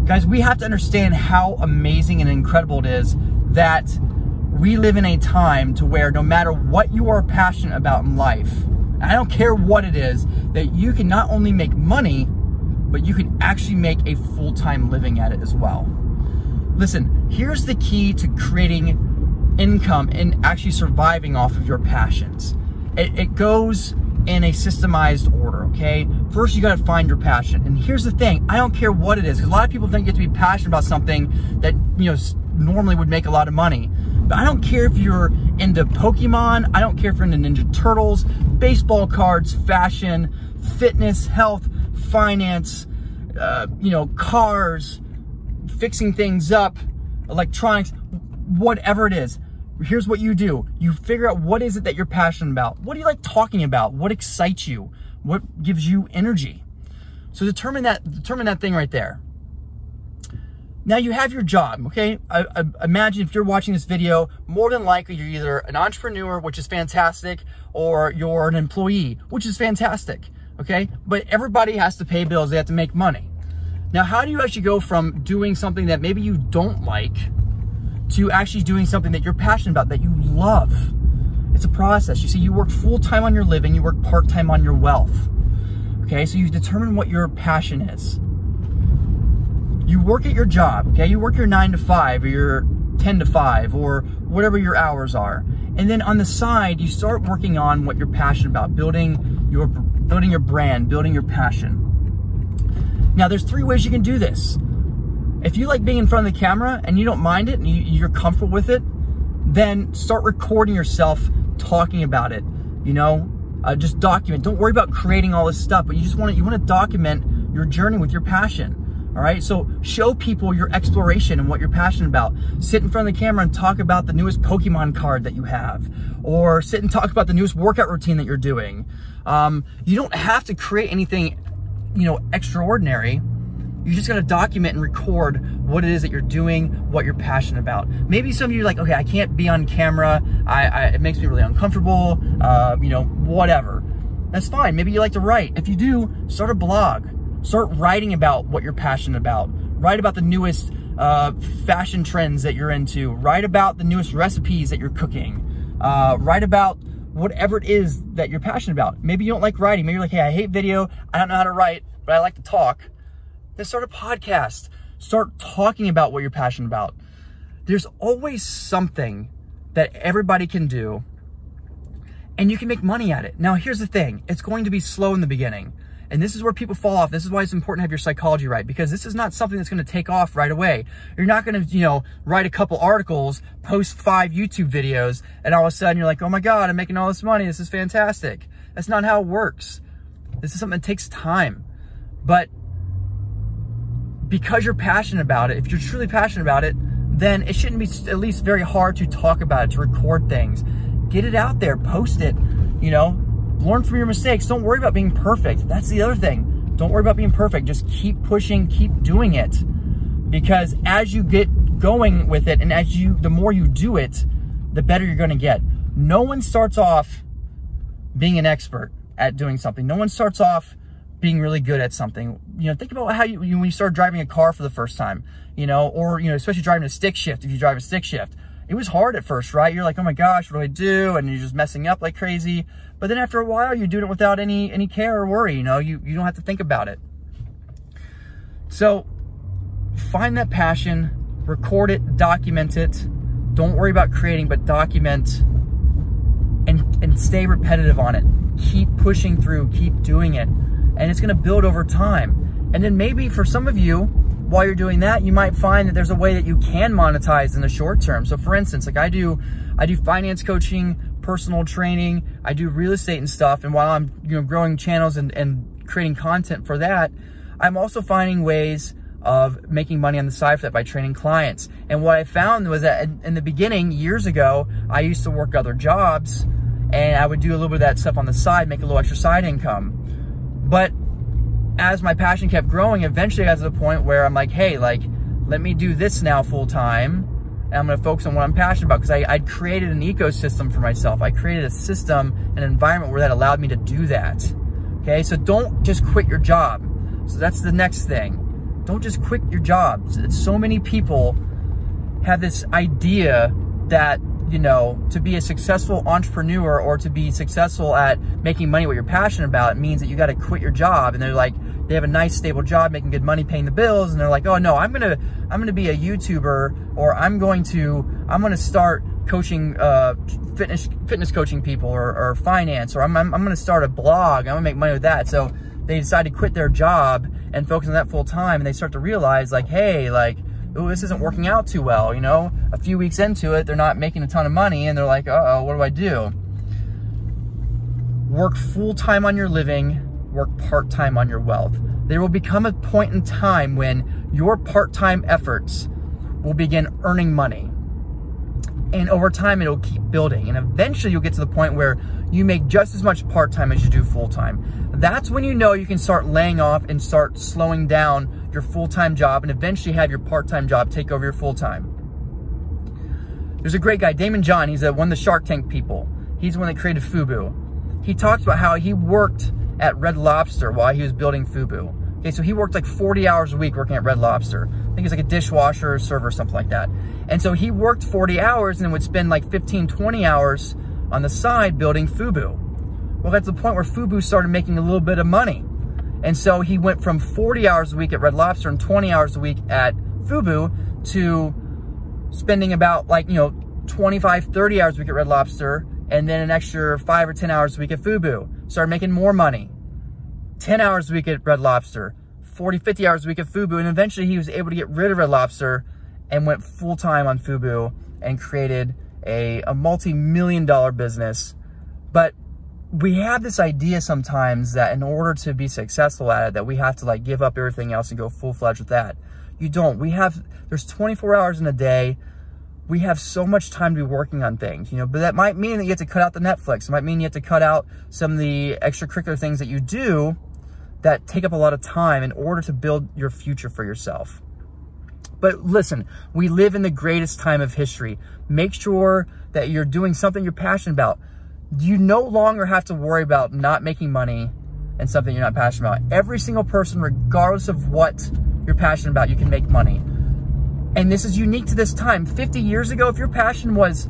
Guys, we have to understand how amazing and incredible it is that we live in a time to where no matter what you are passionate about in life, I don't care what it is, that you can not only make money, but you can actually make a full-time living at it as well. Listen, here's the key to creating income and actually surviving off of your passions. It goes in a systemized order, okay? First, you gotta find your passion. And here's the thing, I don't care what it is, because a lot of people think you have to be passionate about something that, you know, normally would make a lot of money. But I don't care if you're into Pokemon, I don't care if you're into Ninja Turtles, baseball cards, fashion, fitness, health, finance, you know, cars, fixing things up, electronics, whatever it is. Here's what you do. You figure out what is it that you're passionate about. What do you like talking about? What excites you? What gives you energy? So determine that thing right there. Now you have your job, okay? I imagine if you're watching this video, more than likely you're either an entrepreneur, which is fantastic, or you're an employee, which is fantastic, okay? But everybody has to pay bills, they have to make money. Now, how do you actually go from doing something that maybe you don't like to actually doing something that you're passionate about, that you love? It's a process. You see, you work full-time on your living, you work part-time on your wealth, okay? So you determine what your passion is. You work at your job, okay? You work your 9 to 5 or your 10 to 5 or whatever your hours are. And then on the side, you start working on what you're passionate about, building your brand, building your passion. Now, there's 3 ways you can do this. If you like being in front of the camera and you don't mind it and you're comfortable with it, then start recording yourself talking about it. You know, just document. Don't worry about creating all this stuff, but you want to document your journey with your passion. All right, so show people your exploration and what you're passionate about. Sit in front of the camera and talk about the newest Pokemon card that you have, or sit and talk about the newest workout routine that you're doing. You don't have to create anything, you know, extraordinary. You just got to document and record what it is that you're doing, what you're passionate about. Maybe some of you are like, okay, I can't be on camera. It makes me really uncomfortable. You know, whatever. That's fine. Maybe you like to write. If you do, start a blog. Start writing about what you're passionate about. Write about the newest fashion trends that you're into. Write about the newest recipes that you're cooking. Write about whatever it is that you're passionate about. Maybe you don't like writing. Maybe you're like, hey, I hate video. I don't know how to write, but I like to talk. Then start a podcast. Start talking about what you're passionate about. There's always something that everybody can do, and you can make money at it. Now, here's the thing. It's going to be slow in the beginning. And this is where people fall off. This is why it's important to have your psychology right, because this is not something that's going to take off right away. You're not going to, you know, write a couple articles, post 5 YouTube videos, and all of a sudden you're like, oh my God, I'm making all this money. This is fantastic. That's not how it works. This is something that takes time. But because you're passionate about it, if you're truly passionate about it, then it shouldn't be at least very hard to talk about it, to record things. Get it out there, post it, you know. Learn from your mistakes. Don't worry about being perfect. That's the other thing. Don't worry about being perfect. Just keep pushing, keep doing it. Because as you get going with it, and the more you do it, the better you're going to get. No one starts off being an expert at doing something. No one starts off being really good at something. You know, think about how when you start driving a car for the first time, you know, or, you know, especially driving a stick shift. If you drive a stick shift, it was hard at first, right? You're like, oh my gosh, what do I do? And you're just messing up like crazy. But then after a while, you're doing it without any care or worry. You know, you don't have to think about it. So find that passion, record it, document it. Don't worry about creating, but document and stay repetitive on it. Keep pushing through, keep doing it. And it's going to build over time. And then maybe for some of you, while you're doing that, you might find that there's a way that you can monetize in the short term. So for instance, like I do finance coaching, personal training, I do real estate and stuff. And while I'm, you know, growing channels and creating content for that, I'm also finding ways of making money on the side for that by training clients. And what I found was that in the beginning, years ago, I used to work other jobs and I would do a little bit of that stuff on the side, make a little extra side income. But as my passion kept growing, eventually I got to the point where I'm like, hey, like, let me do this now full time. And I'm going to focus on what I'm passionate about, because I'd created an ecosystem for myself. I created a system, an environment where that allowed me to do that. Okay, so don't just quit your job. So that's the next thing. Don't just quit your job. So many people have this idea that, you know, to be a successful entrepreneur or to be successful at making money what you're passionate about, it means that you got to quit your job. And they're like, they have a nice stable job, making good money, paying the bills, and they're like, oh no, I'm gonna be a YouTuber, or I'm gonna start coaching, fitness coaching people, or finance, or I'm gonna start a blog. I'm gonna make money with that. So they decide to quit their job and focus on that full time, and they start to realize, like, hey, like, ooh, this isn't working out too well, you know? A few weeks into it, they're not making a ton of money, and they're like, uh-oh, what do I do? Work full-time on your living, work part-time on your wealth. There will become a point in time when your part-time efforts will begin earning money. And over time, it'll keep building. And eventually, you'll get to the point where you make just as much part-time as you do full-time. That's when you know you can start laying off and start slowing down your full-time job, and eventually have your part-time job take over your full-time. There's a great guy, Damon John. He's one of the Shark Tank people. He's the one that created FUBU. He talks about how he worked at Red Lobster while he was building FUBU. Okay, so he worked like 40 hours a week working at Red Lobster. I think he's like a dishwasher or server or something like that. And so he worked 40 hours and would spend like 15, 20 hours on the side building FUBU. Well, that's the point where FUBU started making a little bit of money. And so he went from 40 hours a week at Red Lobster and 20 hours a week at FUBU to spending about, like, you know, 25, 30 hours a week at Red Lobster, and then an extra 5 or 10 hours a week at FUBU. Started making more money. 10 hours a week at Red Lobster, 40, 50 hours a week at FUBU, and eventually he was able to get rid of Red Lobster and went full-time on FUBU and created a multi-million-dollar business. But we have this idea sometimes that in order to be successful at it, that we have to like give up everything else and go full-fledged with that. You don't. There's 24 hours in a day. We have so much time to be working on things, you know, but that might mean that you have to cut out the Netflix. It might mean you have to cut out some of the extracurricular things that you do that take up a lot of time in order to build your future for yourself. But listen, we live in the greatest time of history. Make sure that you're doing something you're passionate about. You no longer have to worry about not making money and something you're not passionate about. Every single person, regardless of what you're passionate about, you can make money. And this is unique to this time. 50 years ago, if your passion was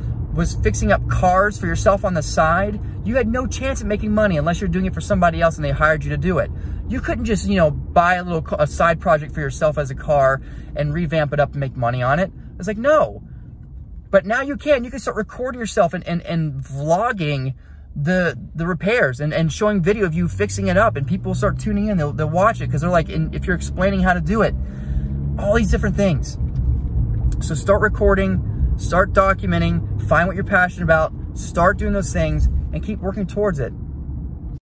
fixing up cars for yourself on the side, you had no chance at making money unless you're doing it for somebody else and they hired you to do it. You couldn't just, you know, buy a side project for yourself as a car and revamp it up and make money on it. It's like, no. But now you can. You can start recording yourself and vlogging the repairs and showing video of you fixing it up, and people start tuning in. They'll watch it because they're like, if you're explaining how to do it, all these different things. So start recording, start documenting, find what you're passionate about, start doing those things, and keep working towards it.